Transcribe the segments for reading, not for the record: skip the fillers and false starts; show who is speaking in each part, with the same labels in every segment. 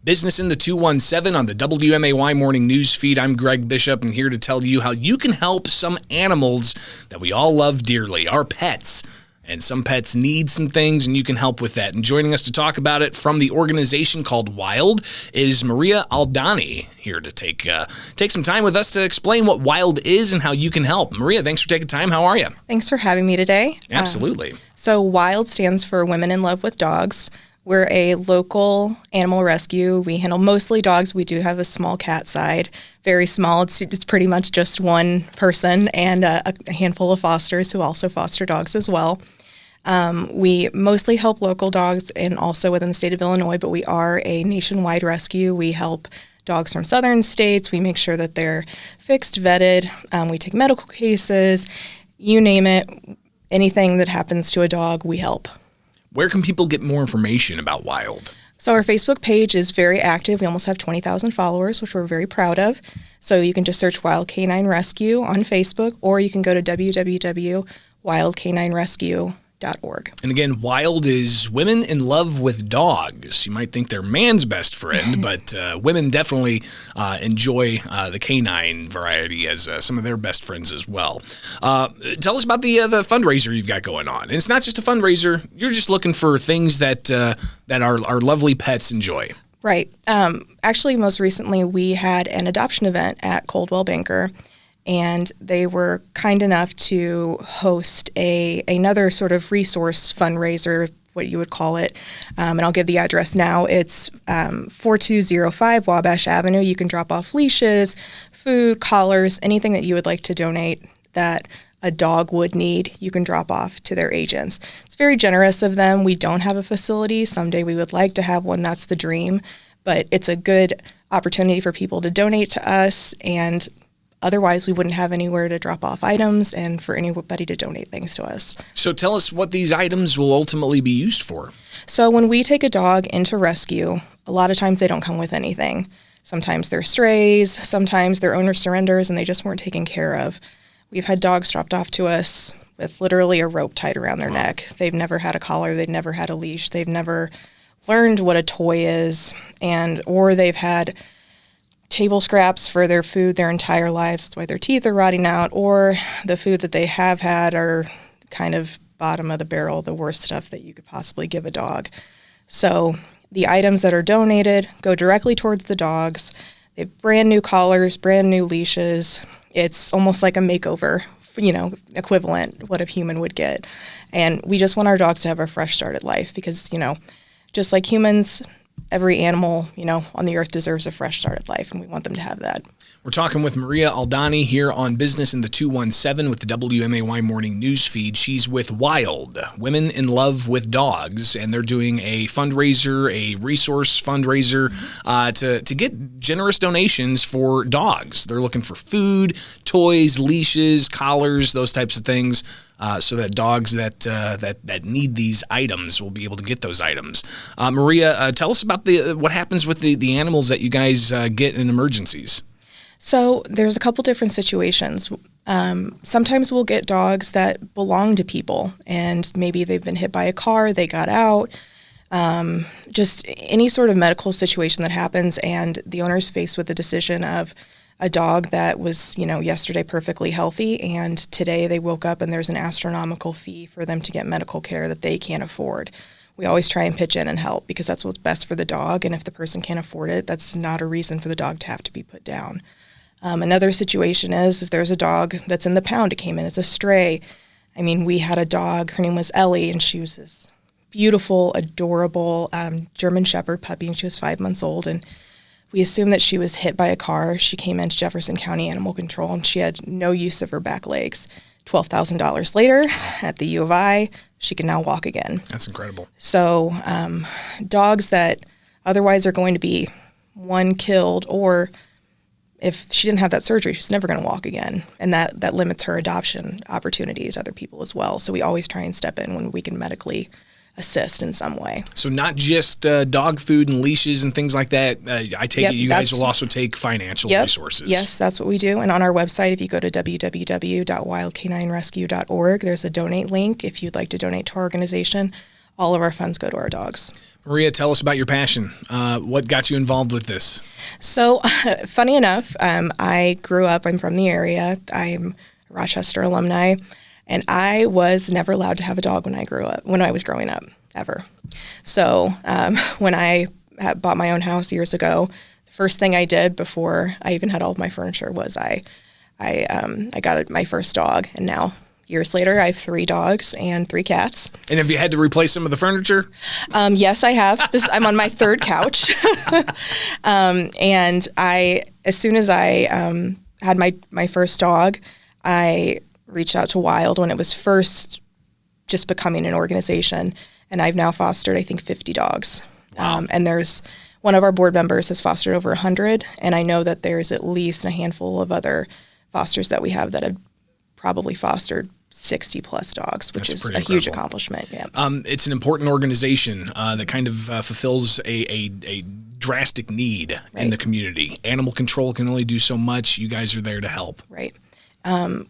Speaker 1: Business in the 217 on the WMAY morning news feed. I'm Greg Bishop, and here to tell you how you can help some animals that we all love dearly, our pets. And some pets need some things, and you can help with that. And joining us to talk about it from the organization called Wild is Maria Oldani, here to take some time with us to explain what Wild is and how you can help. Maria, thanks for taking time. How are you?
Speaker 2: Thanks for having me today.
Speaker 1: Absolutely.
Speaker 2: So Wild stands for Women in Love with Dogs. We're a local animal rescue. We handle mostly dogs. We do have a small cat side, very small. It's pretty much just one person and a handful of fosters who also foster dogs as well. We mostly help local dogs and also within the state of Illinois, but we are a nationwide rescue. We help dogs from southern states. We make sure that they're fixed, vetted. We take medical cases, you name it. Anything that happens to a dog, we help.
Speaker 1: Where can people get more information about Wild?
Speaker 2: So our Facebook page is very active. We almost have 20,000 followers, which we're very proud of. So you can just search Wild Canine Rescue on Facebook, or you can go to www.wildcaninerescue.org.
Speaker 1: And again, Wild is Women in Love with Dogs. You might think they're man's best friend, but women definitely enjoy the canine variety as some of their best friends as well. Tell us about the fundraiser you've got going on. And it's not just a fundraiser. You're just looking for things that our lovely pets enjoy.
Speaker 2: Right. Actually, most recently, we had an adoption event at Coldwell Banker, and they were kind enough to host another sort of resource fundraiser, what you would call it. And I'll give the address now. It's 4205 Wabash Avenue. You can drop off leashes, food, collars, anything that you would like to donate that a dog would need, you can drop off to their agents. It's very generous of them. We don't have a facility. Someday we would like to have one. That's the dream. But it's a good opportunity for people to donate to us, and otherwise, we wouldn't have anywhere to drop off items and for anybody to donate things to us.
Speaker 1: So tell us what these items will ultimately be used for.
Speaker 2: So when we take a dog into rescue, a lot of times they don't come with anything. Sometimes they're strays, sometimes their owner surrenders and they just weren't taken care of. We've had dogs dropped off to us with literally a rope tied around their neck. They've never had a collar, they've never had a leash, they've never learned what a toy is, or they've had table scraps for their food their entire lives. That's why their teeth are rotting out, or the food that they have had are kind of bottom of the barrel, the worst stuff that you could possibly give a dog. So the items that are donated go directly towards the dogs. They have brand new collars, brand new leashes. It's almost like a makeover, equivalent what a human would get. And we just want our dogs to have a fresh start at life because, just like humans, every animal, on the earth deserves a fresh start at life, and we want them to have that.
Speaker 1: We're talking with Maria Oldani here on Business in the 217 with the WMAY morning news feed. She's with Wild, Women in Love with Dogs, and they're doing a fundraiser, a resource fundraiser to get generous donations for dogs. They're looking for food, toys, leashes, collars, those types of things. So that dogs that need these items will be able to get those items. Maria, tell us about what happens with the animals that you guys get in emergencies.
Speaker 2: So there's a couple different situations. Sometimes we'll get dogs that belong to people, and maybe they've been hit by a car, they got out. Just any sort of medical situation that happens, and the owner's faced with the decision of a dog that was, yesterday perfectly healthy, and today they woke up and there's an astronomical fee for them to get medical care that they can't afford. We always try and pitch in and help because that's what's best for the dog, and if the person can't afford it, that's not a reason for the dog to have to be put down. Another situation is if there's a dog that's in the pound, it came in as a stray. We had a dog, her name was Ellie, and she was this beautiful, adorable German Shepherd puppy, and she was 5 months old, and we assumed that she was hit by a car. She came into Jefferson County Animal Control, and she had no use of her back legs. $12,000 later, at the U of I, she can now walk again.
Speaker 1: That's incredible. So
Speaker 2: dogs that otherwise are going to be, one, killed, or if she didn't have that surgery, she's never going to walk again. And that limits her adoption opportunities to other people as well. So we always try and step in when we can medically assist in some way.
Speaker 1: So not just dog food and leashes and things like that. I take it you guys will also take financial resources.
Speaker 2: Yes, that's what we do. And on our website, if you go to www.wildcaninerescue.org, there's a donate link if you'd like to donate to our organization. all of our funds go to our dogs.
Speaker 1: Maria, tell us about your passion. What got you involved with this?
Speaker 2: So, funny enough, I'm from the area. I'm a Rochester alumni, and I was never allowed to have a dog when I was growing up, ever. So, when I bought my own house years ago, the first thing I did before I even had all of my furniture was I got my first dog, and now years later, I have 3 dogs and 3 cats.
Speaker 1: And have you had to replace some of the furniture?
Speaker 2: Yes, I have. I'm on my 3rd couch. And as soon as I had my first dog, I reached out to Wild when it was first just becoming an organization. And I've now fostered, I think, 50 dogs.
Speaker 1: Wow.
Speaker 2: And there's one of our board members has fostered over 100. And I know that there's at least a handful of other fosters that we have that have probably fostered 60 plus dogs, which is a huge accomplishment. Yeah.
Speaker 1: It's an important organization that kind of fulfills a drastic need in the community. Animal control can only do so much. You guys are there to help.
Speaker 2: Right.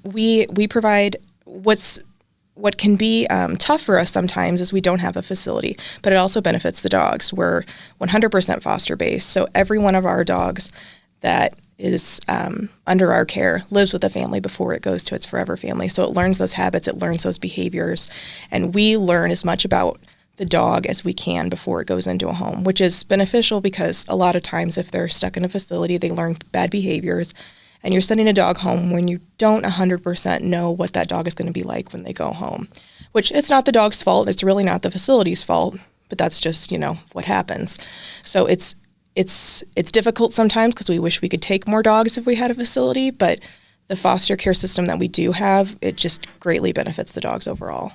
Speaker 2: We provide what can be tough for us sometimes is we don't have a facility, but it also benefits the dogs. We're 100% foster based, so every one of our dogs that is under our care lives with a family before it goes to its forever family. So it learns those habits, it learns those behaviors, and we learn as much about the dog as we can before it goes into a home, which is beneficial because a lot of times if they're stuck in a facility, they learn bad behaviors, and you're sending a dog home when you don't 100% know what that dog is going to be like when they go home, which it's not the dog's fault, it's really not the facility's fault, but that's just, what happens. So it's difficult sometimes because we wish we could take more dogs if we had a facility, but the foster care system that we do have, it just greatly benefits the dogs overall.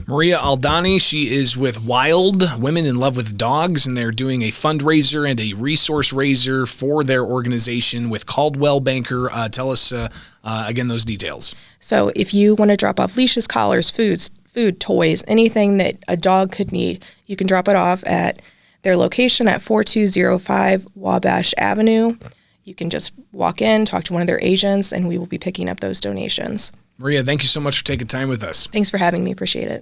Speaker 1: Maria Oldani, she is with Wild, Women in Love with Dogs, and they're doing a fundraiser and a resource raiser for their organization with Coldwell Banker. Tell us, again, those details.
Speaker 2: So if you want to drop off leashes, collars, food, toys, anything that a dog could need, you can drop it off at their location at 4205 Wabash Avenue. You can just walk in, talk to one of their agents, and we will be picking up those donations.
Speaker 1: Maria, thank you so much for taking time with us.
Speaker 2: Thanks for having me. Appreciate it.